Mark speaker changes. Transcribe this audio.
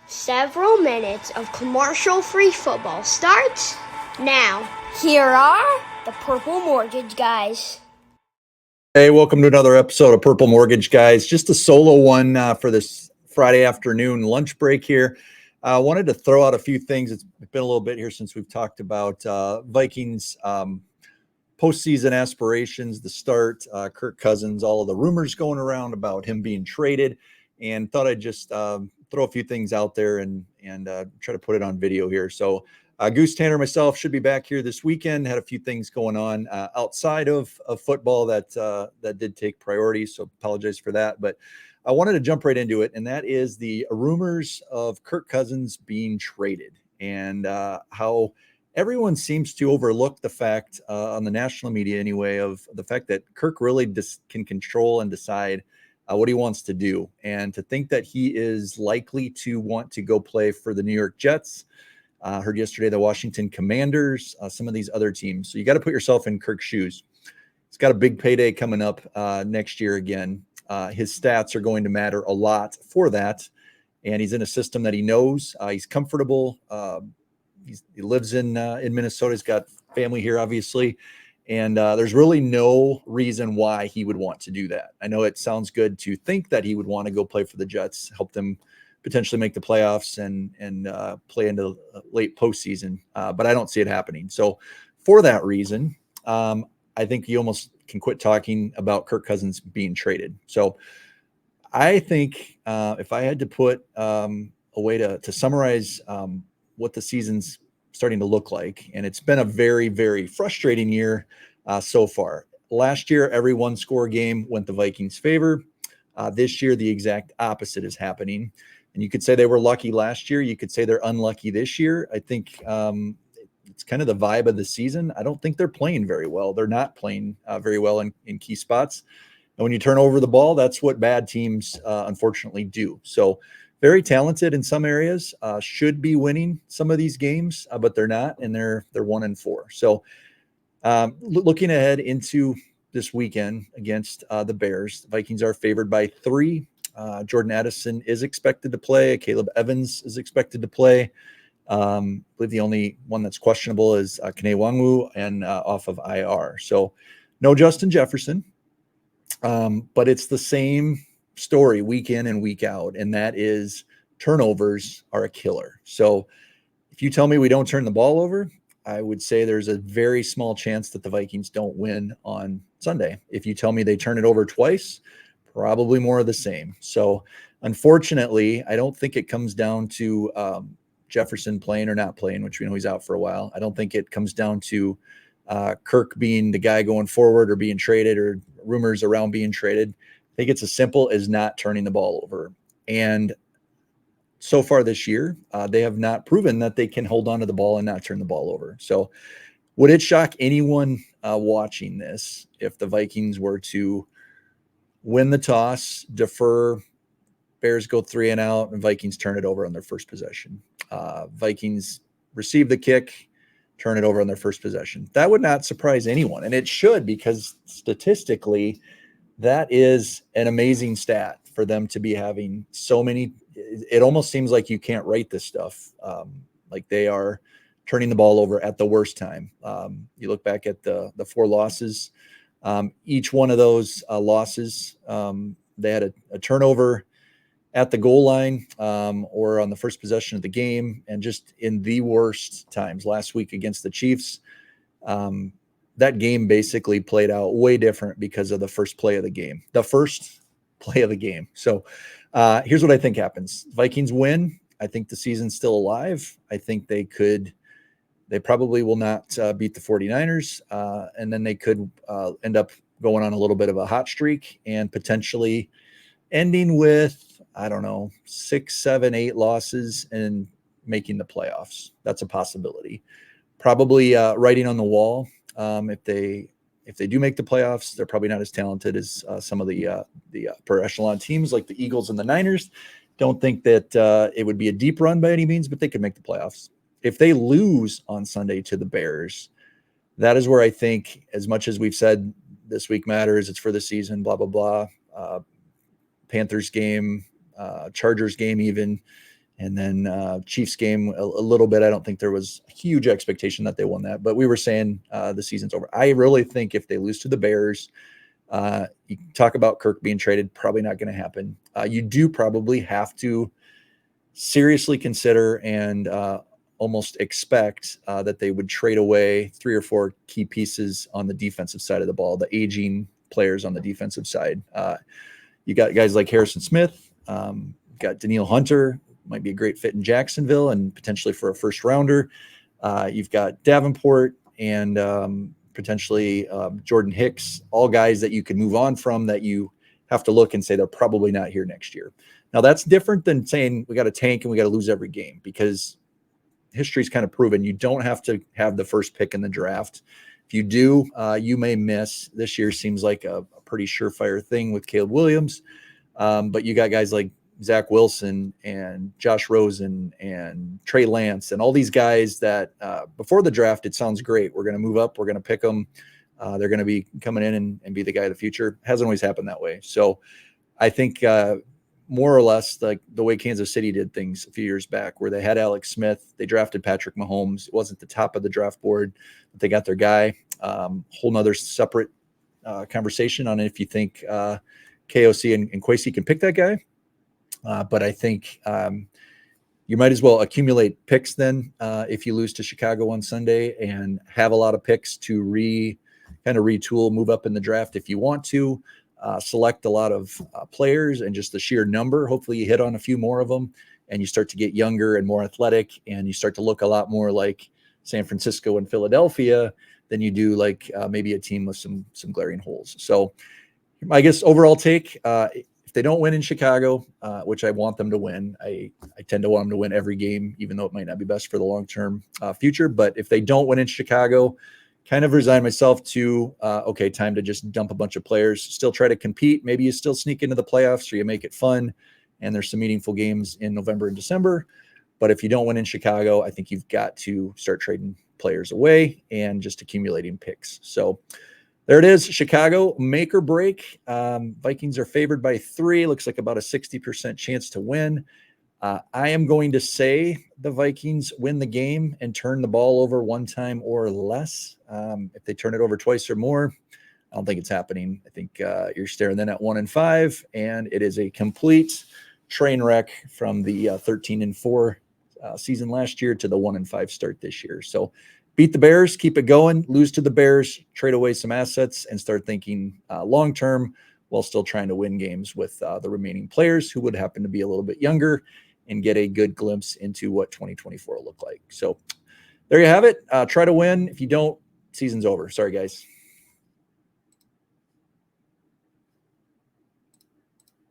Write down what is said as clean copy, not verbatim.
Speaker 1: Several minutes of commercial-free football starts now.
Speaker 2: Here are the Purple Mortgage Guys.
Speaker 3: Hey, welcome to another episode of Purple Mortgage Guys. Just a solo one for this Friday afternoon lunch break here. I wanted to throw out a few things. It's been a little bit here since we've talked about Vikings postseason aspirations, the start, Kirk Cousins, all of the rumors going around about him being traded, and thought I'd just throw a few things out there and try to put it on video here. So Goose Tanner, myself, should be back here this weekend. Had a few things going on outside of football that did take priority, so apologize for that. But I wanted to jump right into it, and that is the rumors of Kirk Cousins being traded and how everyone seems to overlook the fact on the national media anyway of the fact that Kirk really can control and decide what he wants to do. And to think that he is likely to want to go play for the New York Jets, heard yesterday the Washington Commanders, some of these other teams. So you got to put yourself in Kirk's shoes. He's got a big payday coming up next year again. His stats are going to matter a lot for that. And he's in a system that he knows. He's comfortable. He lives in Minnesota. He's got family here, obviously. And there's really no reason why he would want to do that. I know it sounds good to think that he would want to go play for the Jets, help them potentially make the playoffs and play into late postseason, but I don't see it happening. So for that reason, I think you almost can quit talking about Kirk Cousins being traded. So I think if I had to put a way to summarize what the season's starting to look like, and it's been a very, very frustrating year so far. Last year, every one-score game went the Vikings' favor. This year, the exact opposite is happening. And you could say they were lucky last year. You could say they're unlucky this year. I think it's kind of the vibe of the season. I don't think they're playing very well. They're not playing very well in key spots. And when you turn over the ball, that's what bad teams unfortunately do. So very talented in some areas, should be winning some of these games, but they're not, and they're 1-4. So looking ahead into this weekend against the Bears, the Vikings are favored by 3. Jordan Addison is expected to play. Caleb Evans is expected to play. I believe the only one that's questionable is Kene Nwangwu and off of IR. So no Justin Jefferson, but it's the same story week in and week out, and that is turnovers are a killer. So if you tell me we don't turn the ball over, I would say there's a very small chance that the Vikings don't win on Sunday. If you tell me they turn it over twice, probably more of the same. So unfortunately, I don't think it comes down to Jefferson playing or not playing, which we know he's out for a while. I don't think it comes down to Kirk being the guy going forward or being traded or rumors around being traded. I think it's as simple as not turning the ball over. And so far this year, they have not proven that they can hold on to the ball and not turn the ball over. So would it shock anyone watching this if the Vikings were to win the toss, defer, Bears go 3 and out, and Vikings turn it over on their first possession? Vikings receive the kick, turn it over on their first possession. That would not surprise anyone, and it should, because statistically, that is an amazing stat for them to be having so many. It almost seems like you can't write this stuff. Like they are turning the ball over at the worst time. You look back at the 4 losses. Each one of those losses, they had a turnover at the goal line or on the first possession of the game, and just in the worst times. Last week against the Chiefs, that game basically played out way different because of the first play of the game. So here's what I think happens. Vikings win. I think the season's still alive. I think they probably will not beat the 49ers. And then they could end up going on a little bit of a hot streak and potentially ending with, I don't know, 6, 7, 8 losses and making the playoffs. That's a possibility. Probably writing on the wall. If they do make the playoffs, they're probably not as talented as some of the upper echelon teams like the Eagles and the Niners. Don't think that it would be a deep run by any means, but they could make the playoffs. If they lose on Sunday to the Bears, that is where I think, as much as we've said this week matters, it's for the season, blah, blah, blah. Panthers game, Chargers game even, And then Chiefs game a little bit. I don't think there was a huge expectation that they won that, but we were saying the season's over. I really think if they lose to the Bears, you talk about Kirk being traded, probably not going to happen. You do probably have to seriously consider and almost expect that they would trade away 3 or 4 key pieces on the defensive side of the ball, the aging players on the defensive side. You got guys like Harrison Smith, got Danielle Hunter, might be a great fit in Jacksonville and potentially for a first rounder. You've got Davenport and potentially Jordan Hicks, all guys that you could move on from that you have to look and say they're probably not here next year. Now, that's different than saying we got to tank and we got to lose every game, because history's kind of proven you don't have to have the first pick in the draft. If you do, you may miss. This year seems like a pretty surefire thing with Caleb Williams. But you got guys like Zach Wilson and Josh Rosen and Trey Lance and all these guys that before the draft, it sounds great. We're going to move up. We're going to pick them. They're going to be coming in and be the guy of the future. Hasn't always happened that way. So I think more or less like the way Kansas City did things a few years back, where they had Alex Smith, they drafted Patrick Mahomes. It wasn't the top of the draft board, but they got their guy. Whole nother separate conversation on if you think KOC and Kwesi can pick that guy. But I think you might as well accumulate picks then if you lose to Chicago on Sunday, and have a lot of picks to kind of retool, move up in the draft if you want to. Select a lot of players and just the sheer number. Hopefully you hit on a few more of them and you start to get younger and more athletic, and you start to look a lot more like San Francisco and Philadelphia than you do like maybe a team with some glaring holes. So I guess overall take, if they don't win in Chicago, which I want them to win, I tend to want them to win every game, even though it might not be best for the long-term future. But if they don't win in Chicago, kind of resign myself to, okay, time to just dump a bunch of players, still try to compete. Maybe you still sneak into the playoffs or you make it fun and there's some meaningful games in November and December. But if you don't win in Chicago, I think you've got to start trading players away and just accumulating picks. So there it is. Chicago, make or break. Vikings are favored by 3. Looks like about a 60% chance to win. I am going to say the Vikings win the game and turn the ball over one time or less. If they turn it over twice or more, I don't think it's happening. I think you're staring then at 1-5, and it is a complete train wreck from the 13-4 season last year to the 1-5 start this year. So beat the Bears, keep it going, lose to the Bears, trade away some assets, and start thinking long-term while still trying to win games with the remaining players who would happen to be a little bit younger, and get a good glimpse into what 2024 will look like. So there you have it. Try to win. If you don't, season's over. Sorry, guys.